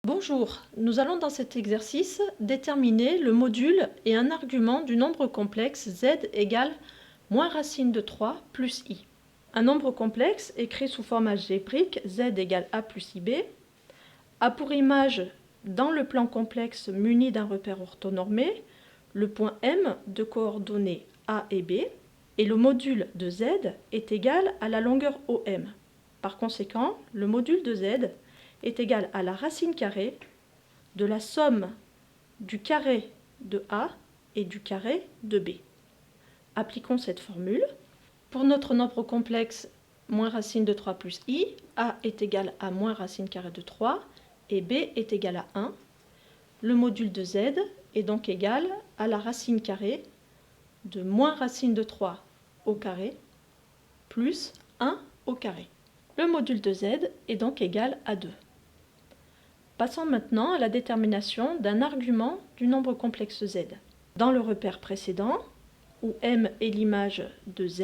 Bonjour, nous allons dans cet exercice déterminer le module et un argument du nombre complexe z égale moins racine de 3 plus i. Un nombre complexe écrit sous forme algébrique z égale a plus ib a pour image dans le plan complexe muni d'un repère orthonormé le point M de coordonnées a et b et le module de z est égal à la longueur OM. Par conséquent, le module de z est égal à la racine carrée de la somme du carré de A et du carré de B. Appliquons cette formule. Pour notre nombre complexe moins racine de 3 plus i, A est égal à moins racine carrée de 3 et B est égal à 1. Le module de z est donc égal à la racine carrée de moins racine de 3 au carré plus 1 au carré. Le module de z est donc égal à 2. Passons maintenant à la détermination d'un argument du nombre complexe z. Dans le repère précédent, où M est l'image de z,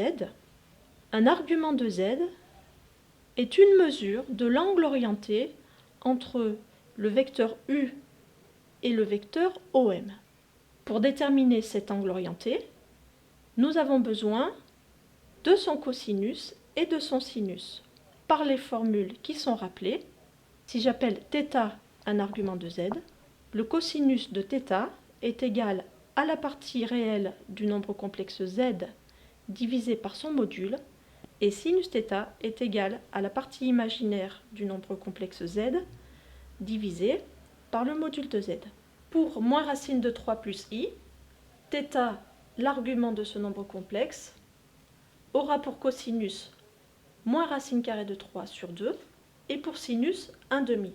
un argument de z est une mesure de l'angle orienté entre le vecteur U et le vecteur OM. Pour déterminer cet angle orienté, nous avons besoin de son cosinus et de son sinus par les formules qui sont rappelées. Si j'appelle θ un argument de z, le cosinus de θ est égal à la partie réelle du nombre complexe z divisé par son module, et sinus θ est égal à la partie imaginaire du nombre complexe z divisé par le module de z. Pour moins racine de 3 plus i, θ, l'argument de ce nombre complexe, aura pour cosinus moins racine carrée de 3 sur 2 et pour sinus 1 demi.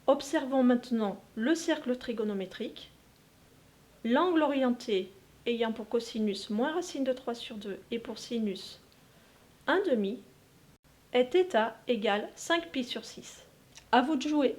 Observons maintenant le cercle trigonométrique. L'angle orienté ayant pour cosinus moins racine de 3 sur 2 et pour sinus 1 demi est θ égale 5 pi sur 6. À vous de jouer.